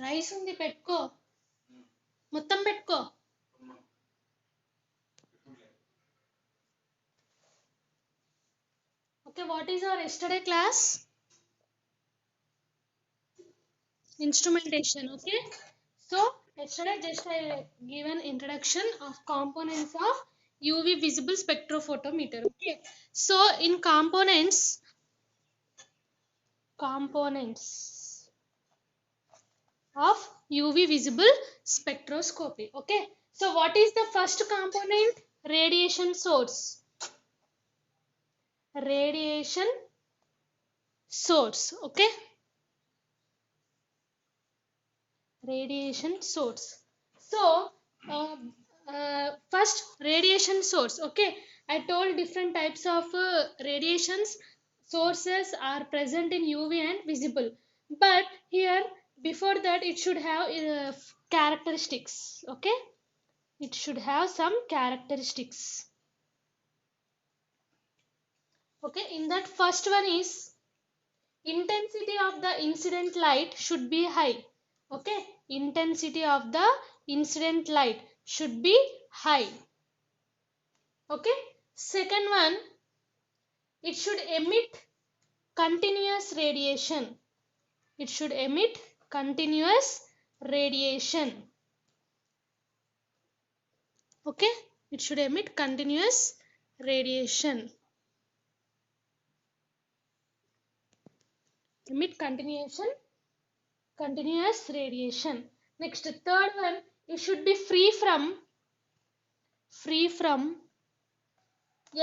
Rice ఉంది పెట్టుకో, మొత్తం పెట్టుకో. Okay, what is our yesterday class? Instrumentation. Okay, so yesterday just I given introduction of components of UV visible spectrophotometer. Okay, so in components of UV visible spectroscopy. Okay, so what is the first component? Radiation source. Radiation source. Okay, radiation source. So first radiation source. Okay, I told different types of radiations sources are present in UV and visible, but here before that it should have characteristics. Okay, it should have some characteristics. Okay, in that first one is intensity of the incident light should be high. Okay, intensity of the incident light should be high. Okay, second one, it should emit continuous radiation. It should emit continuous radiation. Okay, it should emit continuous radiation. Emit continuous radiation. Next, third one, it should be free from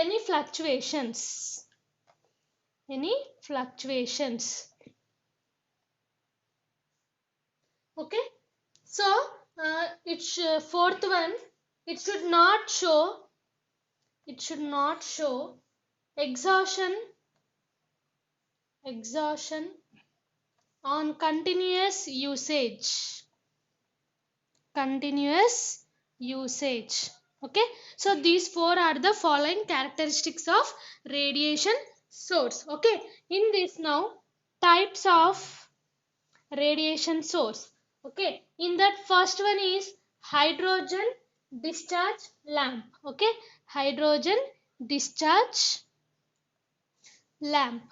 any fluctuations. Okay, so it's fourth one, it should not show exhaustion on continuous usage. Okay, so these four are the following characteristics of radiation source. Okay, in this now types of radiation source. Okay, in that first one is hydrogen discharge lamp. Okay, hydrogen discharge lamp.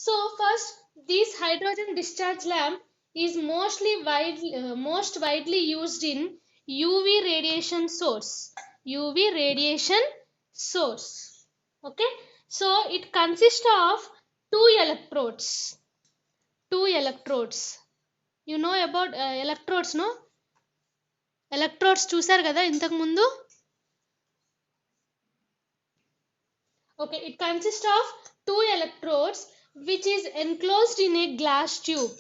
So first, this hydrogen discharge lamp is most widely used in UV radiation source. Okay, so it consists of two electrodes. You know about electrodes, no? Electrodes చూసారు కదా ఇంతకు ముందు. Okay, it consists of two electrodes which is enclosed in a glass tube.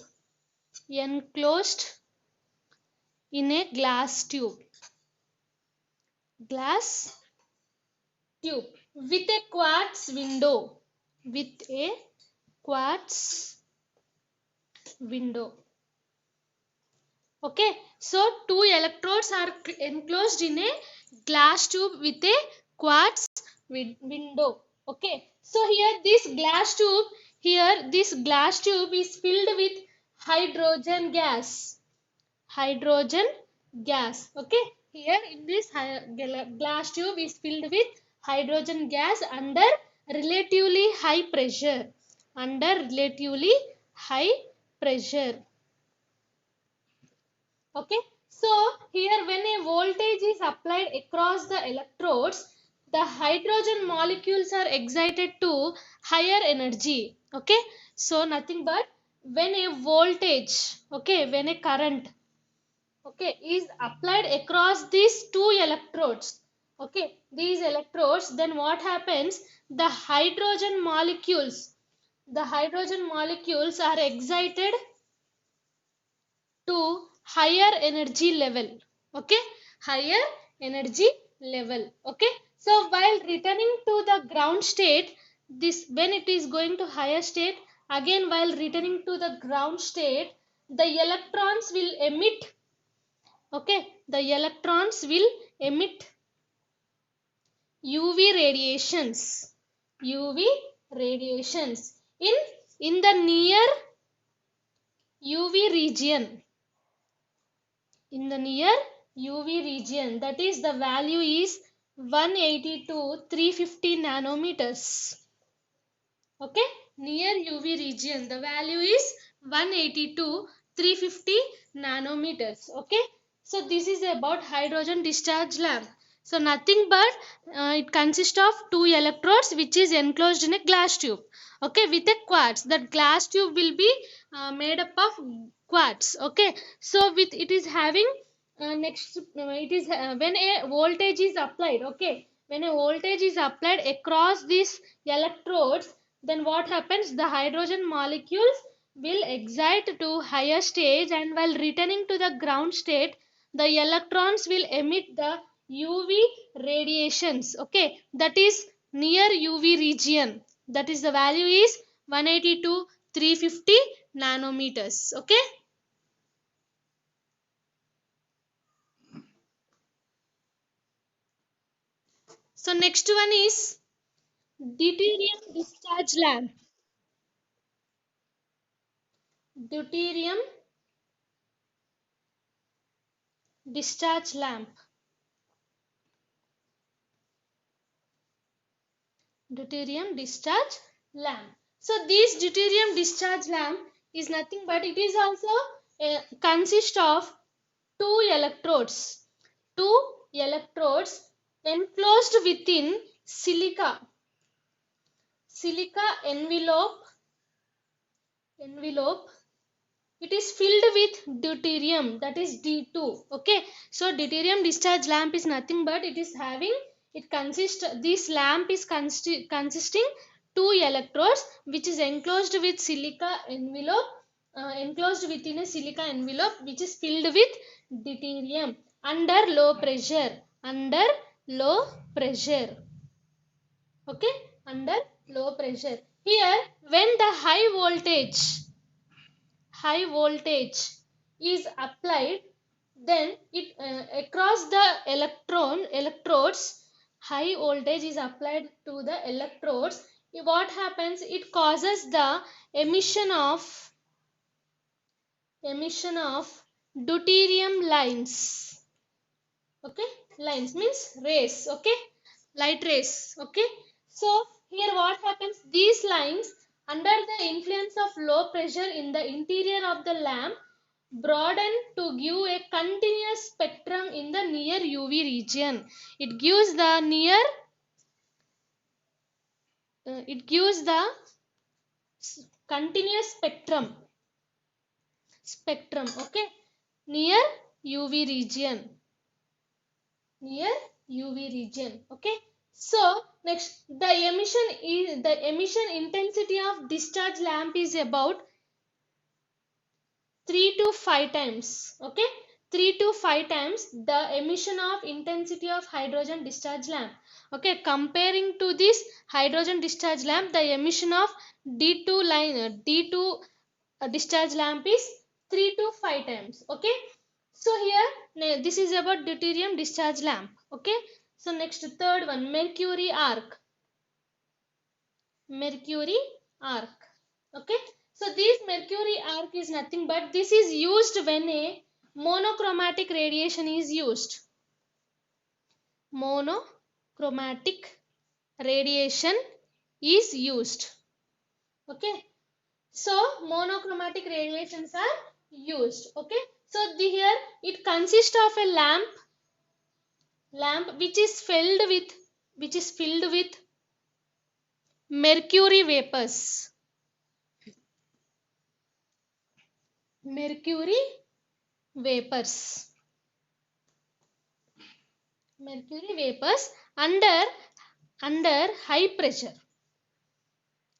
With a quartz window. Okay, so two electrodes are enclosed in a glass tube with a quartz window. Okay, so here this glass tube is filled with hydrogen gas. Okay, here in this glass tube is filled with hydrogen gas under relatively high pressure. Okay, so here when a voltage is applied across the electrodes, the hydrogen molecules are excited to higher energy. Okay, so nothing but when a voltage, when a current is applied across these two electrodes, these electrodes, then what happens? The hydrogen molecules are excited to higher energy level. Okay, higher energy level. Okay, so while returning to the ground state, this when it is going to higher state, again while returning to the ground state, the electrons will emit UV radiations in the near UV region, in the near UV region, that is the value is 180 to 350 nanometers. Okay, near UV region the value is 180 to 350 nanometers. Okay, so this is about hydrogen discharge lamp. So nothing but it consists of two electrodes which is enclosed in a glass tube. Okay, with a quartz. That glass tube will be made up of quartz. Okay, so with it is having next it is when a voltage is applied. Okay, when a voltage is applied across these electrodes, then what happens? The hydrogen molecules will excite to higher stage, and while returning to the ground state, the electrons will emit the UV radiations. Okay, that is near UV region. That is the value is 180 to 350 nanometers. Okay. So next one is deuterium discharge lamp. Deuterium discharge lamp. Deuterium discharge lamp. So this deuterium discharge lamp is nothing but it is also consist of two electrodes. Two electrodes enclosed within silica envelope. It is filled with deuterium, that is D2. Okay, so deuterium discharge lamp is nothing but it is having, it consists, this lamp is consisting two electrodes which is enclosed with silica envelope, enclosed within a silica envelope which is filled with deuterium under low pressure, under low pressure. Okay, under low pressure. Here when the high voltage is applied, then it across the electrodes, high voltage is applied to the electrodes. What happens? It causes the emission of deuterium lines. Okay, lines means rays. Okay, light rays. Okay, so here what happens? These lines, under the influence of low pressure in the interior of the lamp, broaden to give a continuous spectrum in the near UV region. It gives the continuous spectrum. Okay, near UV region, near UV region. Okay, so next, the emission intensity of discharge lamp is about 3 to 5 times. Okay, 3 to 5 times the emission of intensity of hydrogen discharge lamp. Okay, comparing to this hydrogen discharge lamp, the emission of D2 discharge lamp is 3 to 5 times. Okay, so here this is about deuterium discharge lamp. Okay, so next, third one, mercury arc. Okay, so this mercury arc is nothing but this is used when a monochromatic radiation is used. Monochromatic radiation is used. Okay, so monochromatic radiations are used. Okay, so here it consists of a lamp which is filled with mercury vapors. Mercury vapors. Mercury vapors under high pressure.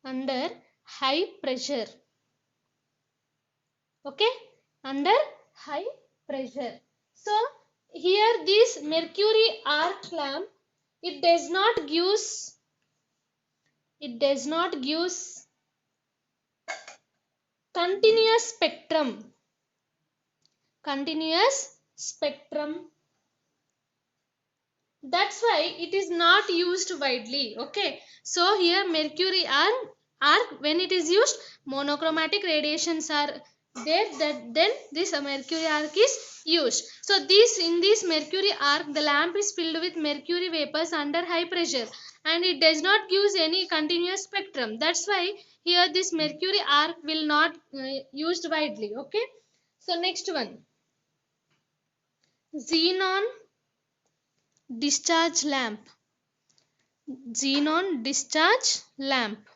Under high pressure. Okay, under high pressure. So here this mercury arc lamp, it does not gives continuous spectrum. That's why it is not used widely. Okay, so here mercury arc, when it is used, monochromatic radiations are there, that then this mercury arc is used. So this, in this mercury arc, the lamp is filled with mercury vapors under high pressure, and it does not give any continuous spectrum. That's why here this mercury arc will not used widely. Okay. So next one, xenon discharge lamp. Xenon discharge lamp.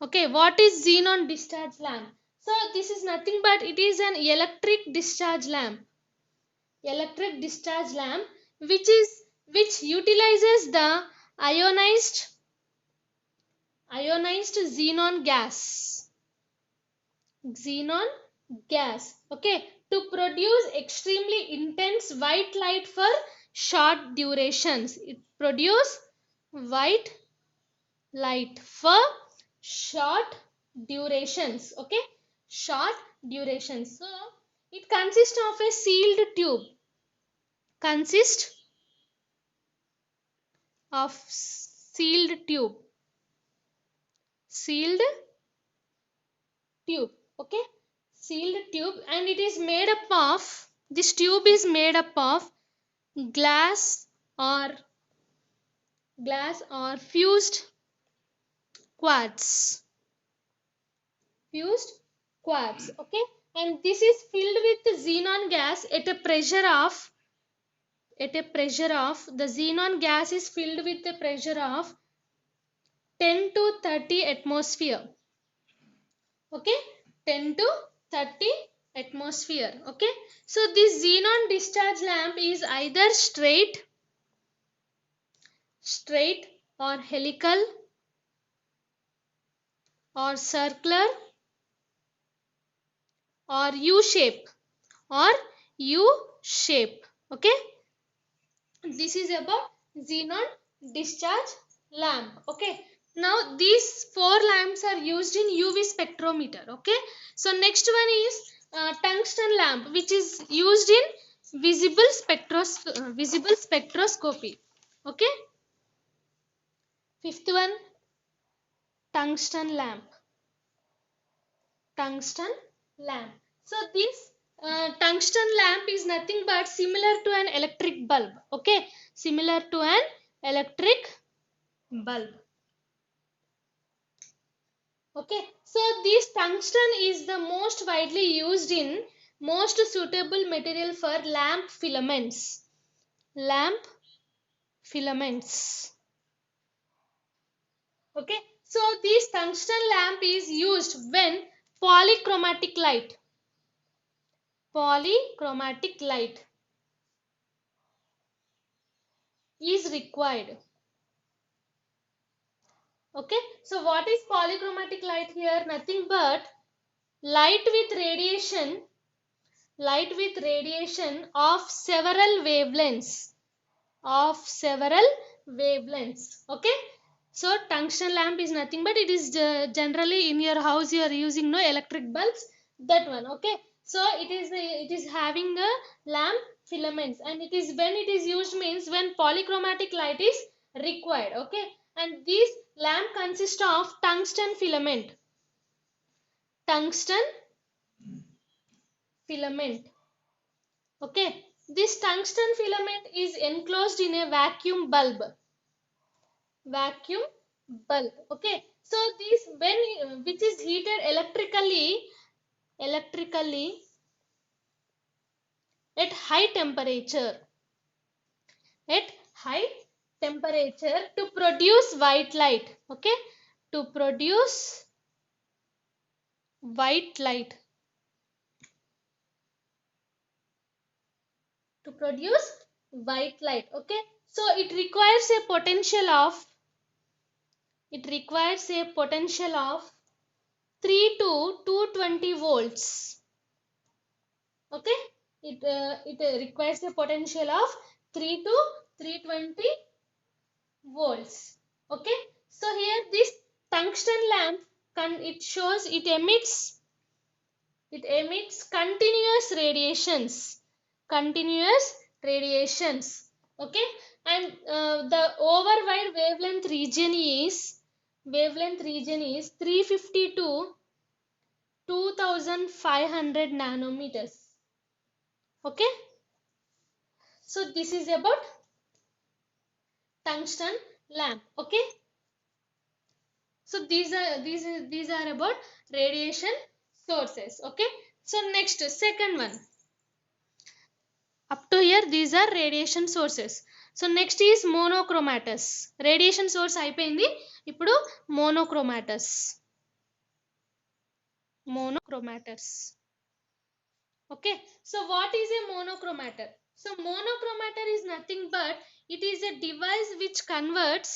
Okay, what is xenon discharge lamp? So this is nothing but it is an electric discharge lamp. Electric discharge lamp which utilizes the ionized xenon gas. Xenon gas. Okay, to produce extremely intense white light for short durations. It produce white light for short durations. Okay, short durations. So it consists of a sealed tube. Consist of sealed tube. Sealed tube. Okay, sealed tube, and it is made up of, this tube is made up of glass or fused quartz. Fused quartz. Okay, and this is filled with xenon gas at a pressure of the xenon gas is filled with a pressure of 10 to 30 atmosphere. Okay, 10 to 30 atmosphere. Okay, so this xenon discharge lamp is either straight or helical or circular or U shape Okay, this is about xenon discharge lamp. Okay, now these four lamps are used in UV spectrometer. Okay, so next one is tungsten lamp, which is used in visible spectroscopy. Okay, fifth one, tungsten lamp. So this tungsten lamp is nothing but similar to an electric bulb. Okay, similar to an electric bulb. Okay, so this tungsten is the most widely used in most suitable material for lamp filaments. Okay, so this tungsten lamp is used when polychromatic light is required. Okay, so what is polychromatic light here? Nothing but light with radiation of several wavelengths. Okay, so tungsten lamp is nothing but it is generally in your house you are using no electric bulbs, that one. Okay, so it is having a lamp filaments, and it is when it is used means when polychromatic light is required. Okay, and this lamp consists of tungsten filament. Okay, this tungsten filament is enclosed in a vacuum bulb. Okay, so this when which is heated electrically at high temperature to produce white light. Okay, to produce white light. Okay, so it requires a potential of 3 to 220 volts. Okay, it requires a potential of 3 to 320 volts. Okay, so here this tungsten lamp it emits continuous radiations. Okay, and the overwide wavelength region is 350 to 2500 nanometers. Okay, so this is about tungsten lamp. Okay, so these are about radiation sources. Okay, so next second one, up to here these are radiation sources. So next is monochromatous. Radiation source అయిపోయింది, ఇప్పుడు monochromatous. Monochromatous. Okay, so what is a monochromator? So monochromator is nothing but it is a device which converts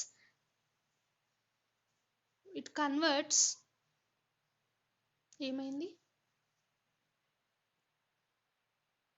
ఏమైంది